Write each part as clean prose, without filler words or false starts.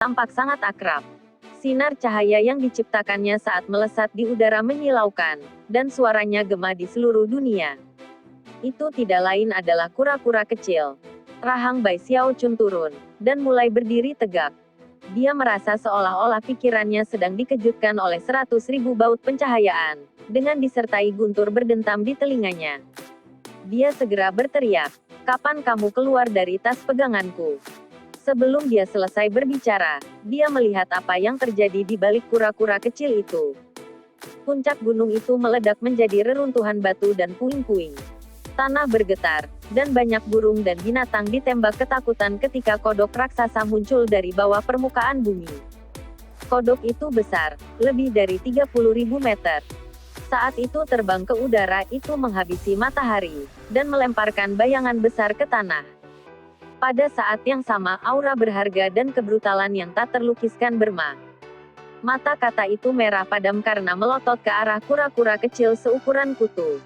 tampak sangat akrab. Sinar cahaya yang diciptakannya saat melesat di udara menyilaukan, dan suaranya gema di seluruh dunia. Itu tidak lain adalah kura-kura kecil. Rahang Bai Xiaochun turun, dan mulai berdiri tegak. Dia merasa seolah-olah pikirannya sedang dikejutkan oleh 100.000 baut pencahayaan, dengan disertai guntur berdentam di telinganya. Dia segera berteriak, "Kapan kamu keluar dari tas peganganku?" Sebelum dia selesai berbicara, dia melihat apa yang terjadi di balik kura-kura kecil itu. Puncak gunung itu meledak menjadi reruntuhan batu dan puing-puing. Tanah bergetar, dan banyak burung dan binatang ditembak ketakutan ketika kodok raksasa muncul dari bawah permukaan bumi. Kodok itu besar, lebih dari 30.000 meter. Saat itu terbang ke udara itu menghabisi matahari, dan melemparkan bayangan besar ke tanah. Pada saat yang sama aura berharga dan kebrutalan yang tak terlukiskan berma. Mata kata itu merah padam karena melotot ke arah kura-kura kecil seukuran kutu.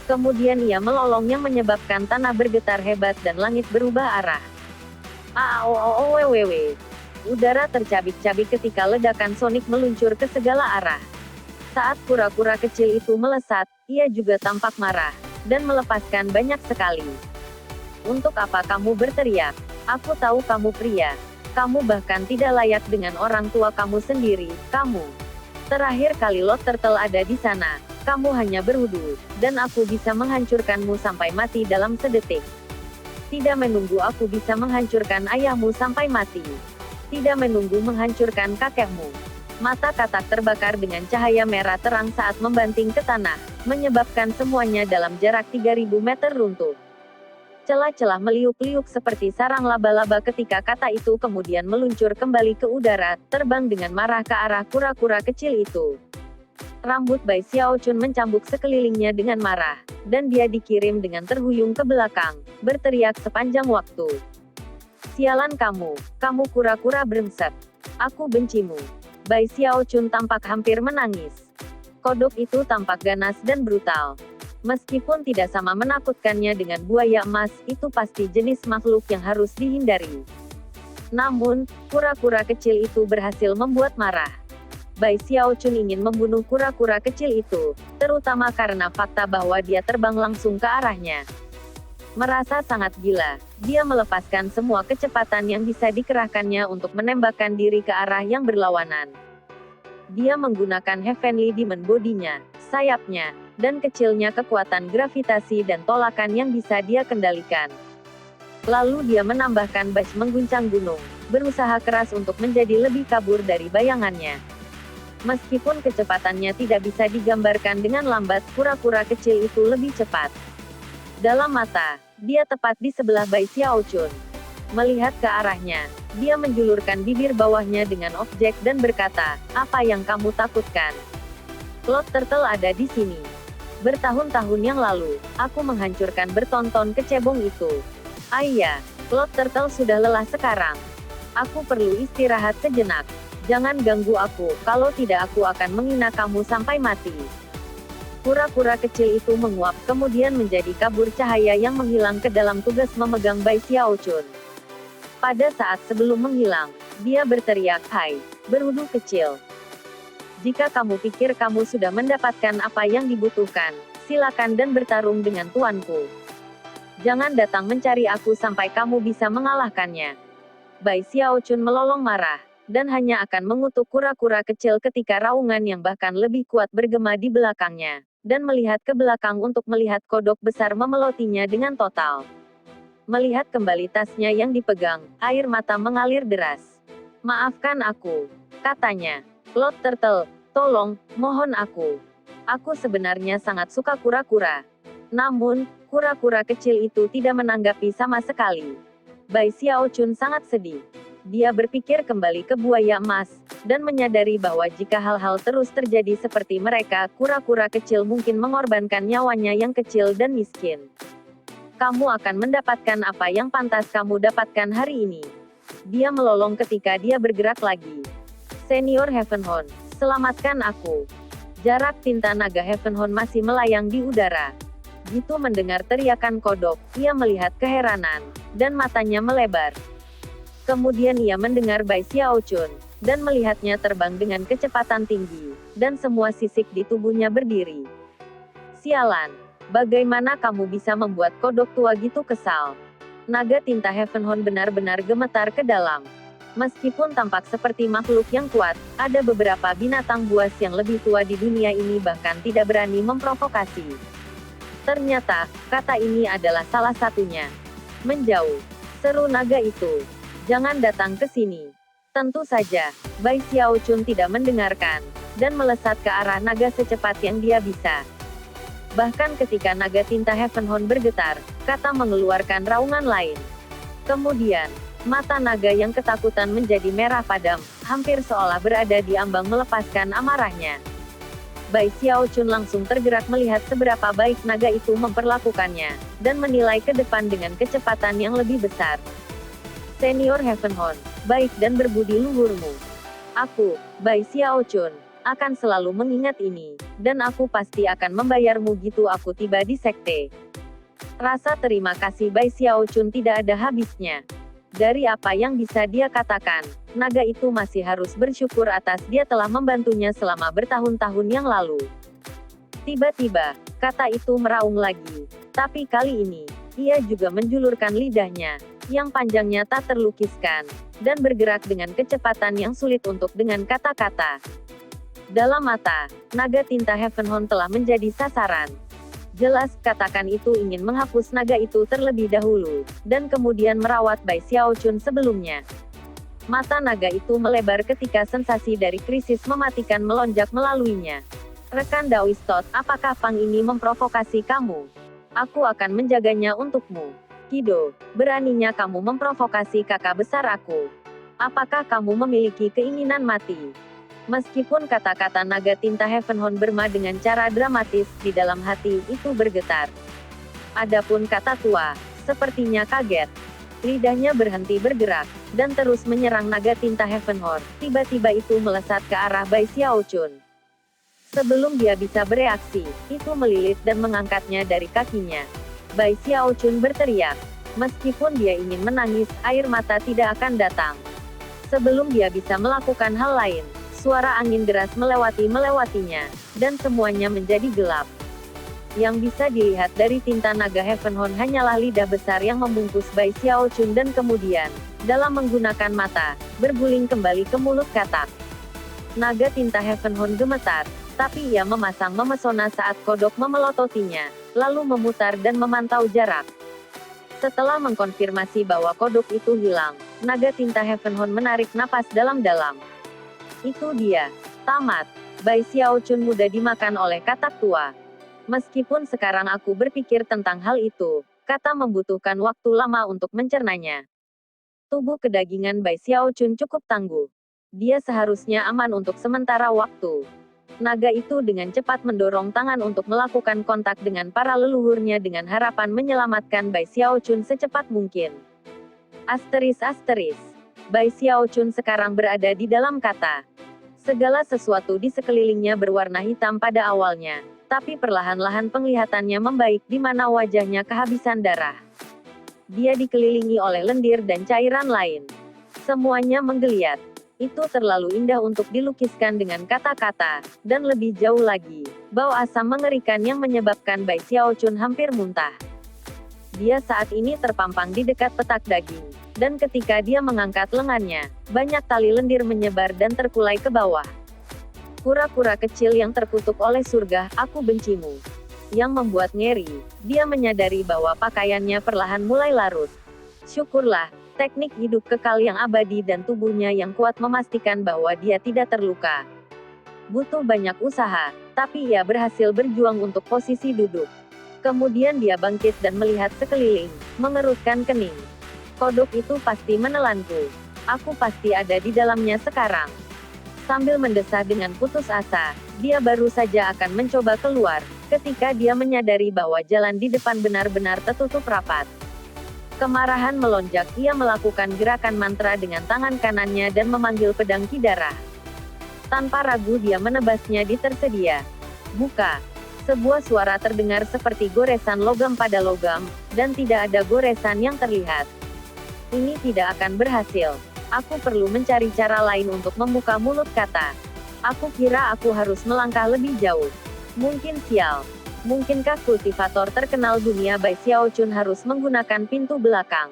Kemudian ia melolong yang menyebabkan tanah bergetar hebat dan langit berubah arah. Aoowww. Udara tercabik-cabik ketika ledakan sonik meluncur ke segala arah. Saat kura-kura kecil itu melesat, ia juga tampak marah, dan melepaskan banyak sekali. "Untuk apa kamu berteriak? Aku tahu kamu pria. Kamu bahkan tidak layak dengan orang tua kamu sendiri, kamu. Terakhir kali Lord Turtle ada di sana, kamu hanya berwudu, dan aku bisa menghancurkanmu sampai mati dalam sedetik. Tidak menunggu aku bisa menghancurkan ayahmu sampai mati. Tidak menunggu menghancurkan kakekmu." Mata katak terbakar dengan cahaya merah terang saat membanting ke tanah, menyebabkan semuanya dalam jarak 3.000 meter runtuh. Celah-celah meliuk-liuk seperti sarang laba-laba ketika kata itu kemudian meluncur kembali ke udara, terbang dengan marah ke arah kura-kura kecil itu. Rambut Bai Xiaochun mencambuk sekelilingnya dengan marah, dan dia dikirim dengan terhuyung ke belakang, berteriak sepanjang waktu. "Sialan kamu kura-kura brengsek. Aku bencimu." Bai Xiaochun tampak hampir menangis. Kodok itu tampak ganas dan brutal. Meskipun tidak sama menakutkannya dengan buaya emas, itu pasti jenis makhluk yang harus dihindari. Namun, kura-kura kecil itu berhasil membuat marah. Bai Xiaochun ingin membunuh kura-kura kecil itu, terutama karena fakta bahwa dia terbang langsung ke arahnya. Merasa sangat gila, dia melepaskan semua kecepatan yang bisa dikerahkannya untuk menembakkan diri ke arah yang berlawanan. Dia menggunakan Heavenly Demon Body-nya, sayapnya, dan kecilnya kekuatan gravitasi dan tolakan yang bisa dia kendalikan. Lalu dia menambahkan bash mengguncang gunung, berusaha keras untuk menjadi lebih kabur dari bayangannya. Meskipun kecepatannya tidak bisa digambarkan dengan lambat, kura-kura kecil itu lebih cepat. Dalam mata, dia tepat di sebelah Bai Xiaochun. Melihat ke arahnya, dia menjulurkan bibir bawahnya dengan objek dan berkata, "Apa yang kamu takutkan? Lord Turtle ada di sini. Bertahun-tahun yang lalu, aku menghancurkan bertonton kecebong itu. Iya, Lord Turtle sudah lelah sekarang. Aku perlu istirahat sejenak. Jangan ganggu aku, kalau tidak aku akan menghina kamu sampai mati." Kura-kura kecil itu menguap kemudian menjadi kabur cahaya yang menghilang ke dalam tugas memegang Bai Xiaochun. Pada saat sebelum menghilang, dia berteriak, "Hai, berwudu kecil. Jika kamu pikir kamu sudah mendapatkan apa yang dibutuhkan, silakan dan bertarung dengan tuanku. Jangan datang mencari aku sampai kamu bisa mengalahkannya." Bai Xiaochun melolong marah, dan hanya akan mengutuk kura-kura kecil ketika raungan yang bahkan lebih kuat bergema di belakangnya, dan melihat ke belakang untuk melihat kodok besar memelotinya dengan total. Melihat kembali tasnya yang dipegang, air mata mengalir deras. "Maafkan aku," katanya. "Lord Turtle, tolong, mohon aku. Aku sebenarnya sangat suka kura-kura." Namun, kura-kura kecil itu tidak menanggapi sama sekali. Bai Xiaochun sangat sedih. Dia berpikir kembali ke buaya emas, dan menyadari bahwa jika hal-hal terus terjadi seperti mereka, kura-kura kecil mungkin mengorbankan nyawanya yang kecil dan miskin. "Kamu akan mendapatkan apa yang pantas kamu dapatkan hari ini." Dia melolong ketika dia bergerak lagi. "Senior Heavenhorn, selamatkan aku." Jarak tinta naga Heavenhorn masih melayang di udara. Gitu mendengar teriakan kodok, ia melihat keheranan, dan matanya melebar. Kemudian ia mendengar Bai Xiaochun, dan melihatnya terbang dengan kecepatan tinggi, dan semua sisik di tubuhnya berdiri. Sialan, bagaimana kamu bisa membuat kodok tua gitu kesal? Naga tinta Heavenhorn benar-benar gemetar ke dalam. Meskipun tampak seperti makhluk yang kuat, ada beberapa binatang buas yang lebih tua di dunia ini bahkan tidak berani memprovokasi. Ternyata, kata ini adalah salah satunya. Menjauh, seru naga itu. Jangan datang ke sini. Tentu saja, Bai Xiaochun tidak mendengarkan, dan melesat ke arah naga secepat yang dia bisa. Bahkan ketika naga tinta Heavenhorn bergetar, kata mengeluarkan raungan lain. Kemudian, mata naga yang ketakutan menjadi merah padam, hampir seolah berada di ambang melepaskan amarahnya. Bai Xiaochun langsung tergerak melihat seberapa baik naga itu memperlakukannya, dan menilai ke depan dengan kecepatan yang lebih besar. Senior Heavenhorn, baik dan berbudi luhurmu. Aku, Bai Xiaochun, akan selalu mengingat ini, dan aku pasti akan membayarmu gitu aku tiba di sekte. Rasa terima kasih Bai Xiaochun tidak ada habisnya. Dari apa yang bisa dia katakan, naga itu masih harus bersyukur atas dia telah membantunya selama bertahun-tahun yang lalu. Tiba-tiba, kata itu meraung lagi. Tapi kali ini, ia juga menjulurkan lidahnya, yang panjangnya tak terlukiskan, dan bergerak dengan kecepatan yang sulit untuk dengan kata-kata. Dalam mata, naga tinta Heavenhorn telah menjadi sasaran. Jelas, katakan itu ingin menghapus naga itu terlebih dahulu, dan kemudian merawat Bai Xiaochun sebelumnya. Mata naga itu melebar ketika sensasi dari krisis mematikan melonjak melaluinya. Rekan Dawistot, apakah Pang ini memprovokasi kamu? Aku akan menjaganya untukmu. Kido, beraninya kamu memprovokasi kakak besar aku. Apakah kamu memiliki keinginan mati? Meskipun kata-kata naga tinta Heavenhorn berma dengan cara dramatis, di dalam hati itu bergetar. Adapun kata tua, sepertinya kaget. Lidahnya berhenti bergerak, dan terus menyerang naga tinta Heavenhorn. Tiba-tiba itu melesat ke arah Bai Xiaochun. Sebelum dia bisa bereaksi, itu melilit dan mengangkatnya dari kakinya. Bai Xiaochun berteriak. Meskipun dia ingin menangis, air mata tidak akan datang. Sebelum dia bisa melakukan hal lain, suara angin deras melewatinya, dan semuanya menjadi gelap. Yang bisa dilihat dari tinta naga Heavenhorn hanyalah lidah besar yang membungkus Bai Xiaochun dan kemudian, dalam menggunakan mata, berguling kembali ke mulut katak. Naga tinta Heavenhorn gemetar, tapi ia memasang memesona saat kodok memelototinya, lalu memutar dan memantau jarak. Setelah mengkonfirmasi bahwa kodok itu hilang, naga tinta Heavenhorn menarik napas dalam-dalam. Itu dia. Tamat. Bai Xiaochun mudah dimakan oleh katak tua. Meskipun sekarang aku berpikir tentang hal itu, kata membutuhkan waktu lama untuk mencernanya. Tubuh kedagingan Bai Xiaochun cukup tangguh. Dia seharusnya aman untuk sementara waktu. Naga itu dengan cepat mendorong tangan untuk melakukan kontak dengan para leluhurnya dengan harapan menyelamatkan Bai Xiaochun secepat mungkin. Asteris. Bai Xiaochun sekarang berada di dalam kata. Segala sesuatu di sekelilingnya berwarna hitam pada awalnya, tapi perlahan-lahan penglihatannya membaik di mana wajahnya kehabisan darah. Dia dikelilingi oleh lendir dan cairan lain. Semuanya menggeliat. Itu terlalu indah untuk dilukiskan dengan kata-kata, dan lebih jauh lagi, bau asam mengerikan yang menyebabkan Bai Xiaochun hampir muntah. Dia saat ini terpampang di dekat petak daging, dan ketika dia mengangkat lengannya, banyak tali lendir menyebar dan terkulai ke bawah. Kura-kura kecil yang terkutuk oleh surga, aku bencimu. Yang membuat ngeri, dia menyadari bahwa pakaiannya perlahan mulai larut. Syukurlah, teknik hidup kekal yang abadi dan tubuhnya yang kuat memastikan bahwa dia tidak terluka. Butuh banyak usaha, tapi ia berhasil berjuang untuk posisi duduk. Kemudian dia bangkit dan melihat sekeliling, mengerutkan kening. Kodok itu pasti menelanku. Aku pasti ada di dalamnya sekarang. Sambil mendesah dengan putus asa, dia baru saja akan mencoba keluar, ketika dia menyadari bahwa jalan di depan benar-benar tertutup rapat. Kemarahan melonjak, ia melakukan gerakan mantra dengan tangan kanannya dan memanggil pedang Kidara. Tanpa ragu dia menebasnya di tersedia. Buka. Sebuah suara terdengar seperti goresan logam pada logam, dan tidak ada goresan yang terlihat. Ini tidak akan berhasil. Aku perlu mencari cara lain untuk membuka mulut, kata. Aku kira aku harus melangkah lebih jauh. Mungkin sial. Mungkinkah kultivator terkenal dunia Bai Xiaochun harus menggunakan pintu belakang?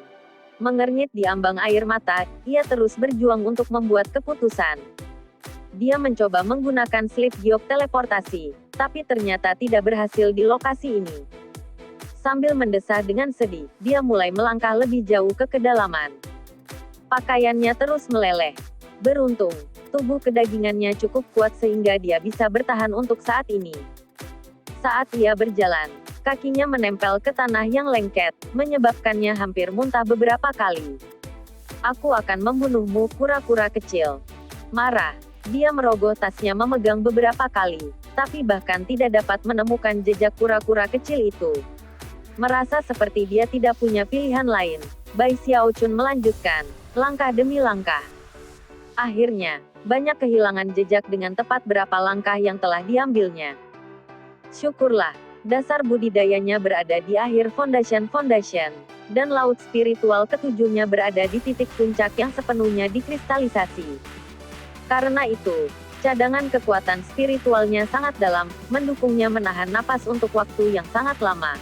Mengernyit di ambang air mata, ia terus berjuang untuk membuat keputusan. Dia mencoba menggunakan slip giok teleportasi, tapi ternyata tidak berhasil di lokasi ini. Sambil mendesah dengan sedih, dia mulai melangkah lebih jauh ke kedalaman. Pakaiannya terus meleleh. Beruntung, tubuh kedagingannya cukup kuat sehingga dia bisa bertahan untuk saat ini. Saat ia berjalan, kakinya menempel ke tanah yang lengket, menyebabkannya hampir muntah beberapa kali. Aku akan membunuhmu, kura-kura kecil. Marah, dia merogoh tasnya memegang beberapa kali, tapi bahkan tidak dapat menemukan jejak kura-kura kecil itu. Merasa seperti dia tidak punya pilihan lain, Bai Xiaochun melanjutkan, langkah demi langkah. Akhirnya, banyak kehilangan jejak dengan tepat berapa langkah yang telah diambilnya. Syukurlah, dasar budidayanya berada di akhir foundation, dan laut spiritual ketujuhnya berada di titik puncak yang sepenuhnya dikristalisasi. Karena itu, cadangan kekuatan spiritualnya sangat dalam, mendukungnya menahan napas untuk waktu yang sangat lama.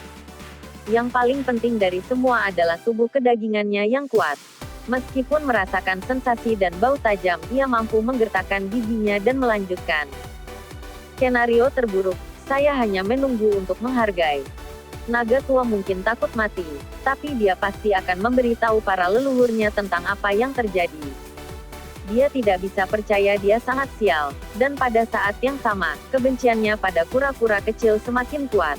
Yang paling penting dari semua adalah tubuh kedagingannya yang kuat. Meskipun merasakan sensasi dan bau tajam, ia mampu menggertakkan giginya dan melanjutkan. Skenario terburuk, saya hanya menunggu untuk menghargai. Naga tua mungkin takut mati, tapi dia pasti akan memberitahu para leluhurnya tentang apa yang terjadi. Dia tidak bisa percaya dia sangat sial, dan pada saat yang sama, kebenciannya pada kura-kura kecil semakin kuat.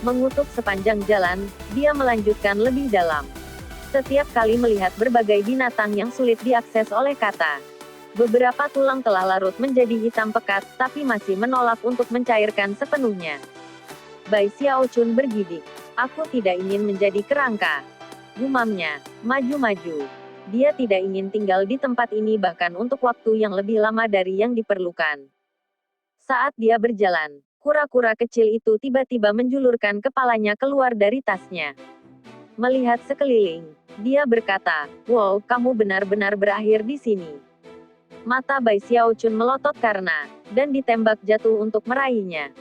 Mengutuk sepanjang jalan, dia melanjutkan lebih dalam. Setiap kali melihat berbagai binatang yang sulit diakses oleh kata. Beberapa tulang telah larut menjadi hitam pekat, tapi masih menolak untuk mencairkan sepenuhnya. Bai Xiaochun bergidik. Aku tidak ingin menjadi kerangka. Gumamnya, maju-maju. Dia tidak ingin tinggal di tempat ini bahkan untuk waktu yang lebih lama dari yang diperlukan. Saat dia berjalan, kura-kura kecil itu tiba-tiba menjulurkan kepalanya keluar dari tasnya. Melihat sekeliling, dia berkata, "Wow, kamu benar-benar berakhir di sini." Mata Bai Xiaochun melotot karena, dan ditembak jatuh untuk meraihnya.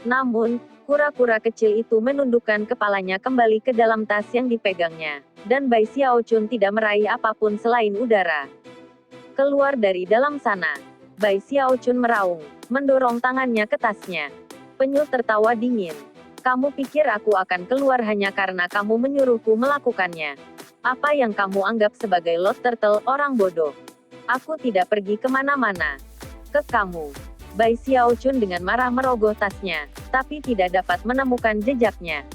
Namun, kura-kura kecil itu menundukkan kepalanya kembali ke dalam tas yang dipegangnya, dan Bai Xiaochun tidak meraih apapun selain udara. Keluar dari dalam sana, Bai Xiaochun meraung, mendorong tangannya ke tasnya. Penyul tertawa dingin. Kamu pikir aku akan keluar hanya karena kamu menyuruhku melakukannya? Apa yang kamu anggap sebagai Lord Turtle, orang bodoh? Aku tidak pergi kemana-mana. Ke kamu. Bai Xiaochun dengan marah merogoh tasnya, tapi tidak dapat menemukan jejaknya.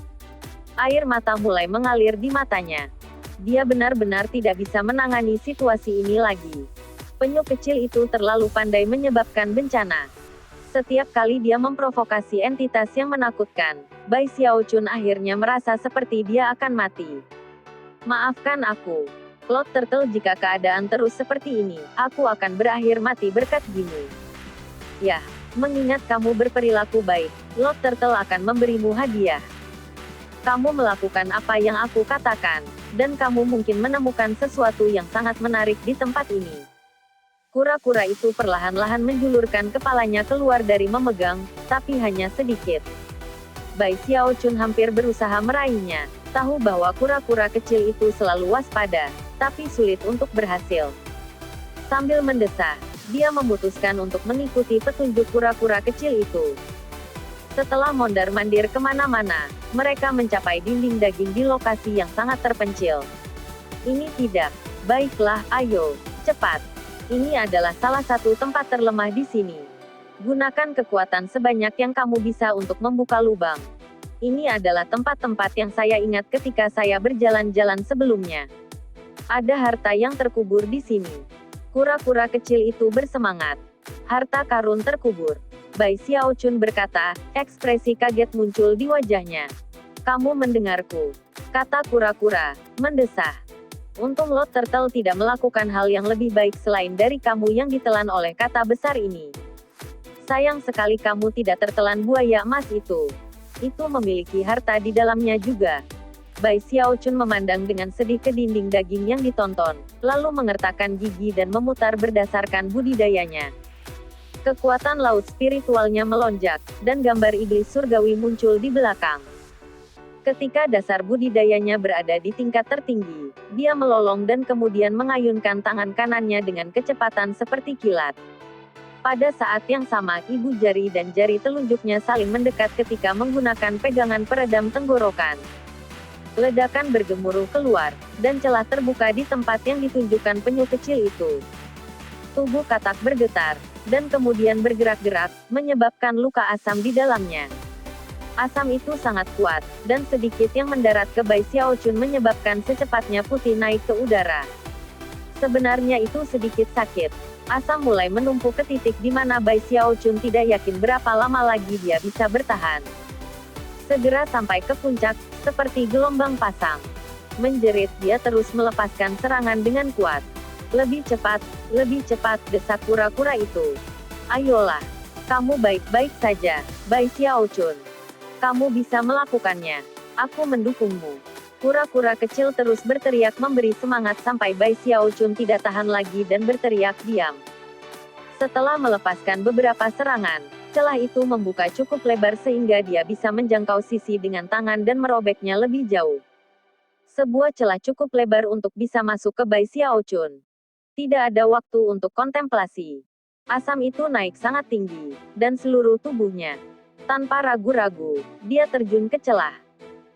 Air mata mulai mengalir di matanya. Dia benar-benar tidak bisa menangani situasi ini lagi. Penyu kecil itu terlalu pandai menyebabkan bencana. Setiap kali dia memprovokasi entitas yang menakutkan, Bai Xiaochun akhirnya merasa seperti dia akan mati. Maafkan aku, Lord Turtle, jika keadaan terus seperti ini, aku akan berakhir mati berkat gini. Ya, mengingat kamu berperilaku baik, Lord Turtle akan memberimu hadiah. Kamu melakukan apa yang aku katakan, dan kamu mungkin menemukan sesuatu yang sangat menarik di tempat ini. Kura-kura itu perlahan-lahan menjulurkan kepalanya keluar dari memegang, tapi hanya sedikit. Bai Xiaochun hampir berusaha meraihnya, tahu bahwa kura-kura kecil itu selalu waspada, tapi sulit untuk berhasil. Sambil mendesah, dia memutuskan untuk mengikuti petunjuk kura-kura kecil itu. Setelah mondar-mandir kemana-mana, mereka mencapai dinding daging di lokasi yang sangat terpencil. Ini tidak. Baiklah, ayo, cepat. Ini adalah salah satu tempat terlemah di sini. Gunakan kekuatan sebanyak yang kamu bisa untuk membuka lubang. Ini adalah tempat-tempat yang saya ingat ketika saya berjalan-jalan sebelumnya. Ada harta yang terkubur di sini. Kura-kura kecil itu bersemangat. Harta karun terkubur. Bai Xiaochun berkata, ekspresi kaget muncul di wajahnya. Kamu mendengarku, kata kura-kura, mendesah. Untung Lord Turtle tidak melakukan hal yang lebih baik selain dari kamu yang ditelan oleh kata besar ini. Sayang sekali kamu tidak tertelan buaya emas itu. Itu memiliki harta di dalamnya juga. Bai Xiaochun memandang dengan sedih ke dinding daging yang ditonton, lalu mengertakkan gigi dan memutar berdasarkan budidayanya. Kekuatan laut spiritualnya melonjak, dan gambar iblis surgawi muncul di belakang. Ketika dasar budidayanya berada di tingkat tertinggi, dia melolong dan kemudian mengayunkan tangan kanannya dengan kecepatan seperti kilat. Pada saat yang sama, ibu jari dan jari telunjuknya saling mendekat ketika menggunakan pegangan peredam tenggorokan. Ledakan bergemuruh keluar, dan celah terbuka di tempat yang ditunjukkan penyu kecil itu. Tubuh katak bergetar, dan kemudian bergerak-gerak, menyebabkan luka asam di dalamnya. Asam itu sangat kuat, dan sedikit yang mendarat ke Bai Xiaochun menyebabkan secepatnya putih naik ke udara. Sebenarnya itu sedikit sakit. Asam mulai menumpuk ke titik di mana Bai Xiaochun tidak yakin berapa lama lagi dia bisa bertahan. Segera sampai ke puncak, seperti gelombang pasang. Menjerit, dia terus melepaskan serangan dengan kuat. Lebih cepat, desak kura-kura itu. Ayolah, kamu baik-baik saja, Bai Xiaochun. Kamu bisa melakukannya. Aku mendukungmu. Kura-kura kecil terus berteriak memberi semangat sampai Bai Xiaochun tidak tahan lagi dan berteriak diam. Setelah melepaskan beberapa serangan, celah itu membuka cukup lebar sehingga dia bisa menjangkau sisi dengan tangan dan merobeknya lebih jauh. Sebuah celah cukup lebar untuk bisa masuk ke Bai Xiaochun. Tidak ada waktu untuk kontemplasi. Asam itu naik sangat tinggi, dan seluruh tubuhnya. Tanpa ragu-ragu, dia terjun ke celah.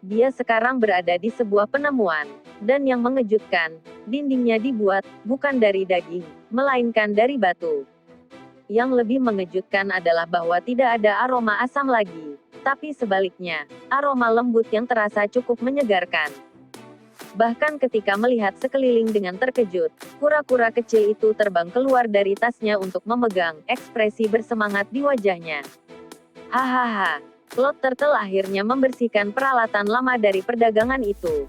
Dia sekarang berada di sebuah penemuan, dan yang mengejutkan, dindingnya dibuat, bukan dari daging, melainkan dari batu. Yang lebih mengejutkan adalah bahwa tidak ada aroma asam lagi, tapi sebaliknya, aroma lembut yang terasa cukup menyegarkan. Bahkan ketika melihat sekeliling dengan terkejut, kura-kura kecil itu terbang keluar dari tasnya untuk memegang, ekspresi bersemangat di wajahnya. Hahaha, Lord Turtle akhirnya membersihkan peralatan lama dari perdagangan itu.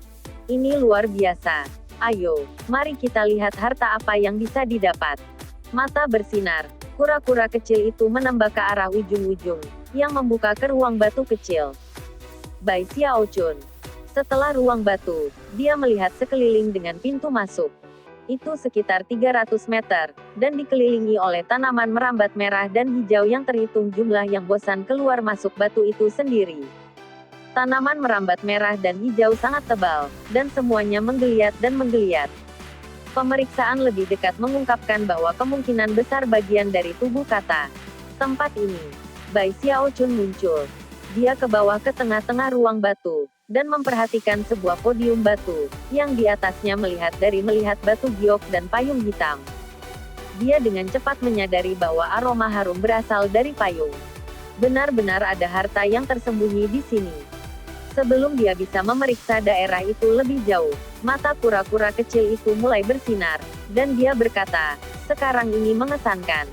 Ini luar biasa. Ayo, mari kita lihat harta apa yang bisa didapat. Mata bersinar. Kura-kura kecil itu menembak ke arah ujung-ujung, yang membuka ke ruang batu kecil. Bai Xiaochun. Setelah ruang batu, dia melihat sekeliling dengan pintu masuk. Itu sekitar 300 meter, dan dikelilingi oleh tanaman merambat merah dan hijau yang terhitung jumlah yang bosan keluar masuk batu itu sendiri. Tanaman merambat merah dan hijau sangat tebal, dan semuanya menggeliat dan menggeliat. Pemeriksaan lebih dekat mengungkapkan bahwa kemungkinan besar bagian dari tubuh kata tempat ini. Bai Xiaochun muncul. Dia ke bawah ke tengah-tengah ruang batu, dan memperhatikan sebuah podium batu, yang di atasnya melihat batu giok dan payung hitam. Dia dengan cepat menyadari bahwa aroma harum berasal dari payung. Benar-benar ada harta yang tersembunyi di sini. Sebelum dia bisa memeriksa daerah itu lebih jauh, mata kura-kura kecil itu mulai bersinar, dan dia berkata, "Sekarang ini mengesankan."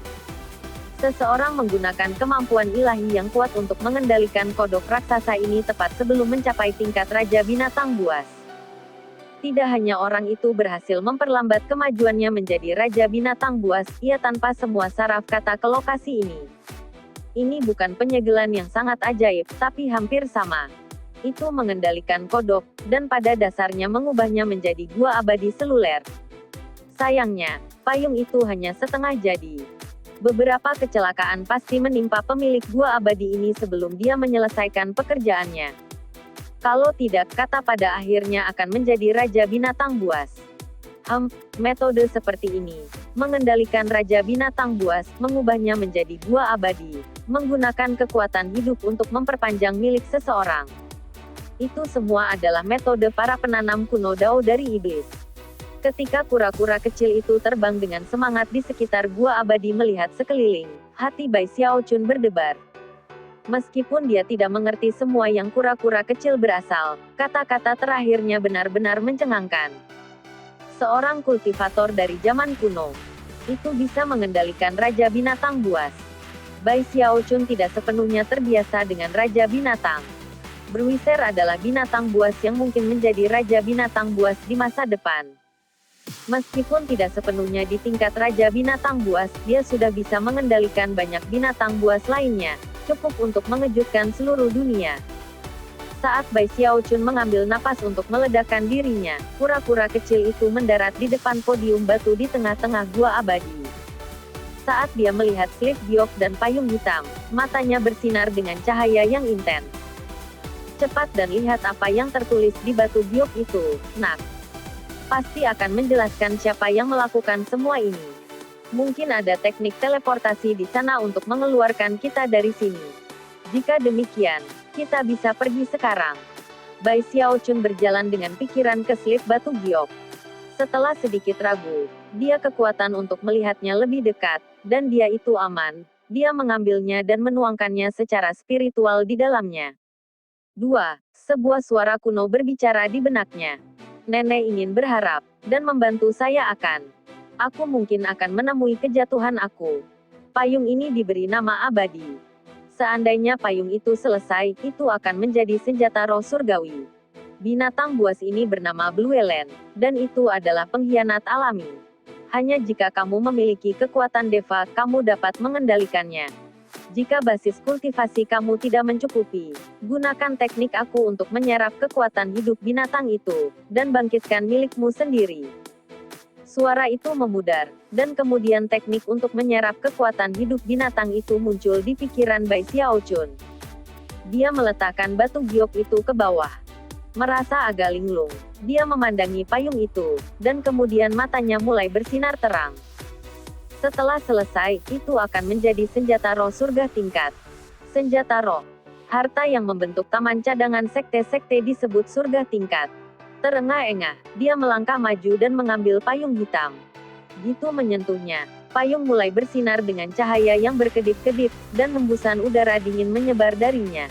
Seseorang menggunakan kemampuan ilahi yang kuat untuk mengendalikan kodok raksasa ini tepat sebelum mencapai tingkat Raja Binatang Buas. Tidak hanya orang itu berhasil memperlambat kemajuannya menjadi Raja Binatang Buas, ia tanpa semua saraf kata ke lokasi ini. Ini bukan penyegelan yang sangat ajaib, tapi hampir sama. Itu mengendalikan kodok, dan pada dasarnya mengubahnya menjadi gua abadi seluler. Sayangnya, payung itu hanya setengah jadi. Beberapa kecelakaan pasti menimpa pemilik gua abadi ini sebelum dia menyelesaikan pekerjaannya. Kalau tidak, kata pada akhirnya akan menjadi Raja Binatang Buas. Metode seperti ini, mengendalikan Raja Binatang Buas, mengubahnya menjadi gua abadi, menggunakan kekuatan hidup untuk memperpanjang milik seseorang. Itu semua adalah metode para penanam kuno Dao dari iblis. Ketika kura-kura kecil itu terbang dengan semangat di sekitar gua abadi melihat sekeliling, hati Bai Xiaochun berdebar. Meskipun dia tidak mengerti semua yang kura-kura kecil berasal, kata-kata terakhirnya benar-benar mencengangkan. Seorang kultivator dari zaman kuno, itu bisa mengendalikan Raja Binatang Buas. Bai Xiaochun tidak sepenuhnya terbiasa dengan Raja Binatang. Bruiser adalah binatang buas yang mungkin menjadi Raja Binatang Buas di masa depan. Meskipun tidak sepenuhnya di tingkat Raja Binatang Buas, dia sudah bisa mengendalikan banyak binatang buas lainnya, cukup untuk mengejutkan seluruh dunia. Saat Bai Xiaochun mengambil napas untuk meledakkan dirinya, kura-kura kecil itu mendarat di depan podium batu di tengah-tengah gua abadi. Saat dia melihat slip giok dan payung hitam, matanya bersinar dengan cahaya yang intens. Cepat dan lihat apa yang tertulis di batu giok itu, nak. Pasti akan menjelaskan siapa yang melakukan semua ini. Mungkin ada teknik teleportasi di sana untuk mengeluarkan kita dari sini. Jika demikian, kita bisa pergi sekarang. Bai Xiaochun berjalan dengan pikiran ke slip batu giok. Setelah sedikit ragu, dia kekuatan untuk melihatnya lebih dekat, dan dia itu aman. Dia mengambilnya dan menuangkannya secara spiritual di dalamnya. 2. Sebuah suara kuno berbicara di benaknya. Nenek ingin berharap, dan membantu saya akan. Aku mungkin akan menemui kejatuhan aku. Payung ini diberi nama abadi. Seandainya payung itu selesai, itu akan menjadi senjata roh surgawi. Binatang buas ini bernama Blue Elen, dan itu adalah pengkhianat alami. Hanya jika kamu memiliki kekuatan deva, kamu dapat mengendalikannya. Jika basis kultivasi kamu tidak mencukupi, gunakan teknik aku untuk menyerap kekuatan hidup binatang itu, dan bangkitkan milikmu sendiri. Suara itu memudar, dan kemudian teknik untuk menyerap kekuatan hidup binatang itu muncul di pikiran Bai Xiaochun. Dia meletakkan batu giok itu ke bawah. Merasa agak linglung, dia memandangi payung itu, dan kemudian matanya mulai bersinar terang. Setelah selesai, itu akan menjadi senjata roh surga tingkat. Senjata roh. Harta yang membentuk taman cadangan sekte-sekte disebut surga tingkat. Terengah-engah, dia melangkah maju dan mengambil payung hitam. Gitu menyentuhnya, payung mulai bersinar dengan cahaya yang berkedip-kedip, dan hembusan udara dingin menyebar darinya.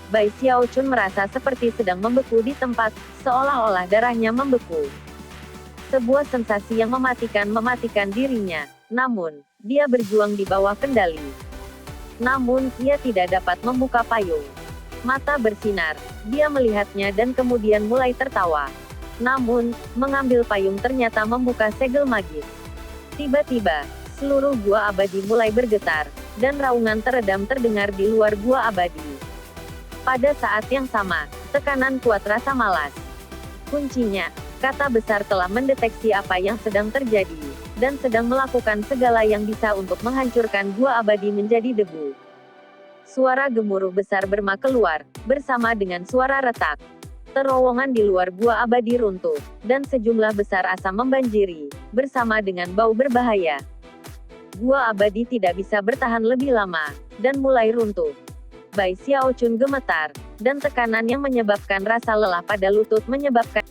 Bai Xiaochun merasa seperti sedang membeku di tempat, seolah-olah darahnya membeku. Sebuah sensasi yang mematikan dirinya. Namun, dia berjuang di bawah kendali. Namun, ia tidak dapat membuka payung. Mata bersinar, dia melihatnya dan kemudian mulai tertawa. Namun, mengambil payung ternyata membuka segel magis. Tiba-tiba, seluruh gua abadi mulai bergetar, dan raungan teredam terdengar di luar gua abadi. Pada saat yang sama, tekanan kuat rasa malas. Kuncinya, kata besar telah mendeteksi apa yang sedang terjadi, dan sedang melakukan segala yang bisa untuk menghancurkan gua abadi menjadi debu. Suara gemuruh besar berma keluar, bersama dengan suara retak. Terowongan di luar gua abadi runtuh, dan sejumlah besar asap membanjiri, bersama dengan bau berbahaya. Gua abadi tidak bisa bertahan lebih lama, dan mulai runtuh. Bai Xiaochun gemetar, dan tekanan yang menyebabkan rasa lelah pada lutut menyebabkan